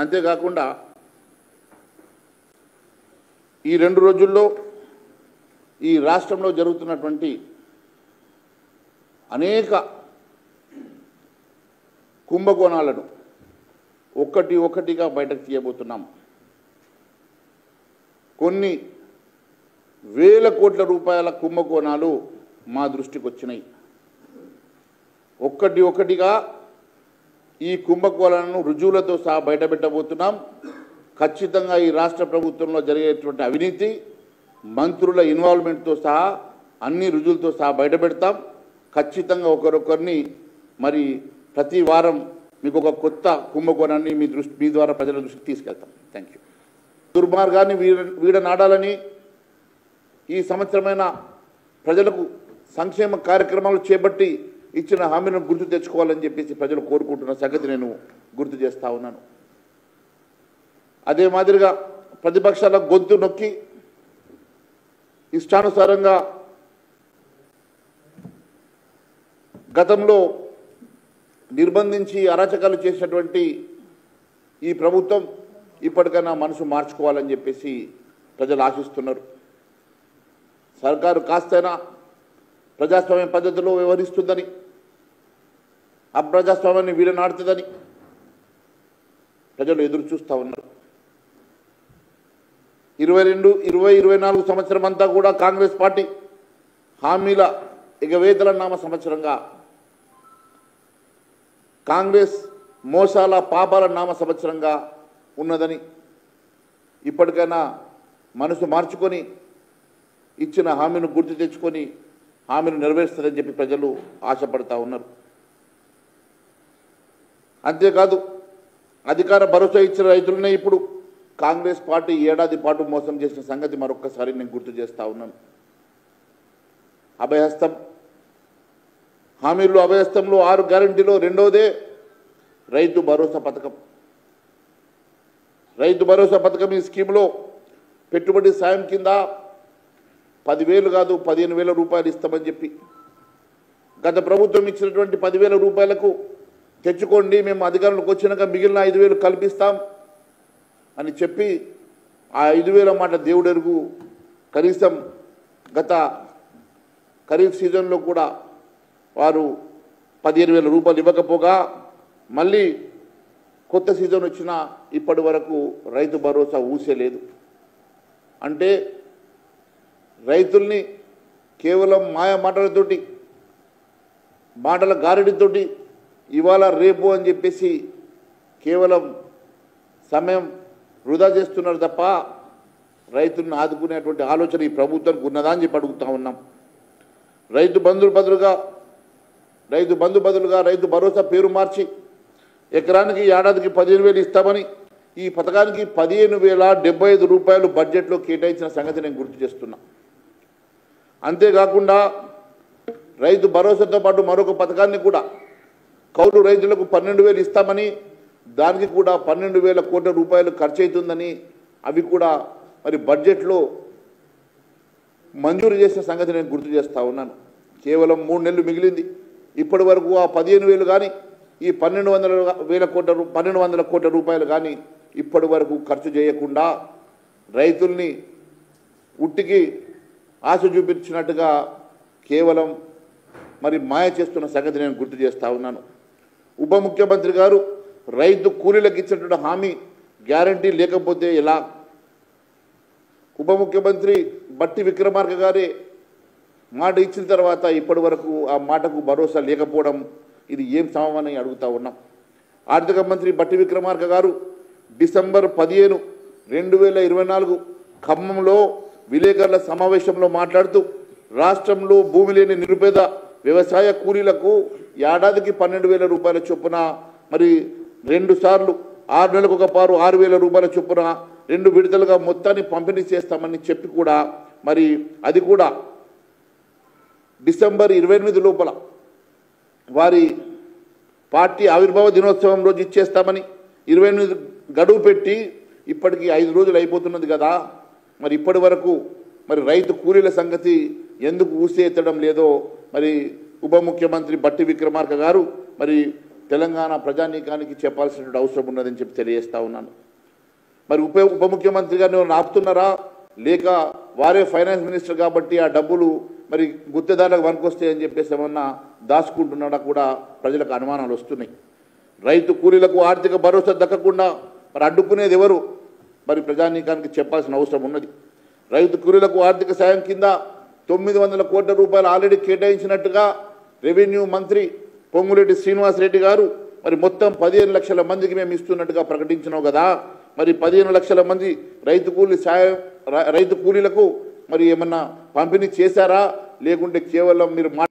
అంతేకాకుండా ఈ 2 రోజుల్లో ఈ రాష్ట్రంలో జరుగుతున్నటువంటి అనేక కుంభకోణాలను ఒక్కటిగా బయటకు తీయబోతున్నాం. కొన్ని వేల కోట్ల రూపాయల కుంభకోణాలు మా దృష్టికి వచ్చినాయి. ఒక్కటిగా ఈ కుంభకోణాలను రుజువులతో సహా బయటపెట్టబోతున్నాం. ఖచ్చితంగా ఈ రాష్ట్ర ప్రభుత్వంలో జరిగేటువంటి అవినీతి, మంత్రుల ఇన్వాల్వ్మెంట్తో సహా అన్ని రుజువులతో సహా బయటపెడతాం. ఖచ్చితంగా ఒకరొకరిని మరి ప్రతి వారం మీకు ఒక కొత్త కుంభకోణాన్ని మీ ద్వారా ప్రజల దృష్టికి తీసుకెళ్తాం. Thank you. దుర్మార్గాన్ని వీడనాడాలని ఈ సంవత్సరమైన ప్రజలకు సంక్షేమ కార్యక్రమాలు చేపట్టి ఇచ్చిన హామీలను గుర్తు తెచ్చుకోవాలని చెప్పేసి ప్రజలు కోరుకుంటున్న సంగతి నేను గుర్తు చేస్తూ ఉన్నాను. అదే మాదిరిగా ప్రతిపక్షాల గొంతు నొక్కి ఇష్టానుసారంగా గతంలో నిర్బంధించి అరాచకాలు చేసినటువంటి ఈ ప్రభుత్వం ఇప్పటికైనా మనసు మార్చుకోవాలని చెప్పేసి ప్రజలు ఆశిస్తున్నారు. సర్కారు కాస్తైనా ప్రజాస్వామ్య పద్ధతిలో వ్యవహరిస్తుందని, అప్రజాస్వామ్యాన్ని వీడనాడుతుందని ప్రజలు ఎదురు చూస్తూ ఉన్నారు. 2024 సంవత్సరం అంతా కూడా కాంగ్రెస్ పార్టీ హామీల ఎగవేతల నామ సంవత్సరంగా, కాంగ్రెస్ మోసాల పాపాల నామ సంవత్సరంగా ఉన్నదని, ఇప్పటికైనా మనసు మార్చుకొని ఇచ్చిన హామీని గుర్తు తెచ్చుకొని హామీని నెరవేరుస్తుందని చెప్పి ప్రజలు ఆశపడతా ఉన్నారు. అంతేకాదు, అధికార భరోసా ఇచ్చిన రైతులనే ఇప్పుడు కాంగ్రెస్ పార్టీ ఏడాది పాటు మోసం చేసిన సంగతి మరొక్కసారి నేను గుర్తు చేస్తూ ఉన్నాను. అభయహస్తం హామీలు, అభయహస్తంలో 6 గ్యారెంటీలో రెండోదే రైతు భరోసా పథకం. రైతు భరోసా పథకం ఈ స్కీమ్లో పెట్టుబడి సాయం కింద 10,000 కాదు 15,000 రూపాయలు ఇస్తామని చెప్పి, గత ప్రభుత్వం ఇచ్చినటువంటి 10,000 రూపాయలకు తెచ్చుకోండి, మేము అధికారంలోకి వచ్చినాక మిగిలిన 5,000 కల్పిస్తాం అని చెప్పి ఆ 5,000 మాట దేవుడెరుగు. కనీసం గత ఖరీఫ్ సీజన్లో కూడా వారు 15,000 రూపాయలు ఇవ్వకపోగా మళ్ళీ కొత్త సీజన్ వచ్చినా ఇప్పటి వరకు రైతు భరోసా ఊసేలేదు. అంటే రైతుల్ని కేవలం మాయ మాటలతోటి, మాటల గారడితోటి ఇవాళ రేపు అని చెప్పేసి కేవలం సమయం వృధా చేస్తున్నారు తప్ప రైతులను ఆదుకునేటువంటి ఆలోచన ఈ ప్రభుత్వానికి ఉన్నదా అని చెప్పి అడుగుతూ ఉన్నాం. రైతు బంధు బదులుగా రైతు భరోసా పేరు మార్చి ఎకరానికి ఏడాదికి 15,000 ఇస్తామని ఈ పథకానికి 15,075 రూపాయలు బడ్జెట్లో కేటాయించిన సంగతి నేను గుర్తు చేస్తున్నా. అంతేకాకుండా రైతు భరోసాతో పాటు మరొక పథకాన్ని కూడా కౌలు రైతులకు 12,000 ఇస్తామని, దానికి కూడా 12,000 కోట్ల రూపాయలు ఖర్చు అవుతుందని, అవి కూడా మరి బడ్జెట్లో మంజూరు చేసిన సంగతి నేను గుర్తు చేస్తూ ఉన్నాను. కేవలం 3 నెలలు మిగిలింది. ఇప్పటి వరకు ఆ 15,000 కానీ ఈ 1,200 కోట్ల రూపాయలు కానీ ఇప్పటి వరకు ఖర్చు చేయకుండా రైతుల్ని ఉట్టికి ఆశ చూపించినట్టుగా కేవలం మరి మాయ చేస్తున్న సంగతి నేను గుర్తు చేస్తూ ఉన్నాను. ఉప ముఖ్యమంత్రి గారు రైతు కూలీలకు ఇచ్చినటువంటి హామీ గ్యారంటీ లేకపోతే ఎలా? ఉప ముఖ్యమంత్రి బట్టి విక్రమార్క గారే మాట ఇచ్చిన తర్వాత ఇప్పటి వరకు ఆ మాటకు భరోసా లేకపోవడం, ఇది ఏం సమమని అడుగుతూ ఉన్నాం. ఆర్థిక మంత్రి బట్టి విక్రమార్క గారు డిసెంబర్ 15, 2024 ఖమ్మంలో విలేకరుల సమావేశంలో మాట్లాడుతూ రాష్ట్రంలో భూమి లేని నిరుపేద వ్యవసాయ కూలీలకు ఏడాదికి 12,000 రూపాయల చొప్పున, మరి 2 సార్లు 6 నెలలకు ఒక పారు 6,000 రూపాయల చొప్పున 2 విడతలుగా మొత్తాన్ని పంపిణీ చేస్తామని చెప్పి కూడా, మరి అది కూడా డిసెంబర్ 28 లోపల వారి పార్టీ ఆవిర్భావ దినోత్సవం రోజు ఇచ్చేస్తామని 28 గడువు పెట్టి ఇప్పటికీ 5 రోజులు అయిపోతున్నది కదా. మరి ఇప్పటి వరకు మరి రైతు కూలీల సంగతి ఎందుకు ఊసేత్తడం లేదో మరి ఉప ముఖ్యమంత్రి బట్టి విక్రమార్క గారు మరి తెలంగాణ ప్రజానీకానికి చెప్పాల్సిన అవసరం ఉన్నదని చెప్పి తెలియజేస్తా ఉన్నాను. మరి ఉప ముఖ్యమంత్రి గారిని ఆపుతున్నారా, లేక వారే ఫైనాన్స్ మినిస్టర్ కాబట్టి ఆ డబ్బులు మరి గుత్తేదారులకు వనకొస్తాయని చెప్పేసి ఏమన్నా దాచుకుంటున్నాడా కూడా ప్రజలకు అనుమానాలు వస్తున్నాయి. రైతు కూలీలకు ఆర్థిక భరోసా దక్కకుండా మరి అడ్డుకునేది ఎవరు? మరి ప్రజానీకానికి చెప్పాల్సిన అవసరం ఉన్నది. రైతు కూలీలకు ఆర్థిక సాయం కింద 900 కోట్ల రూపాయలు ఆల్రెడీ కేటాయించినట్టుగా రెవెన్యూ మంత్రి పొంగులేటి శ్రీనివాసరెడ్డి గారు మరి మొత్తం 15 లక్షల మందికి మేము ఇస్తున్నట్టుగా ప్రకటించినావు కదా. మరి 15 లక్షల మంది రైతు కూలీలకు మరి ఏమన్నా పంపిణీ చేశారా, లేకుంటే కేవలం మీరు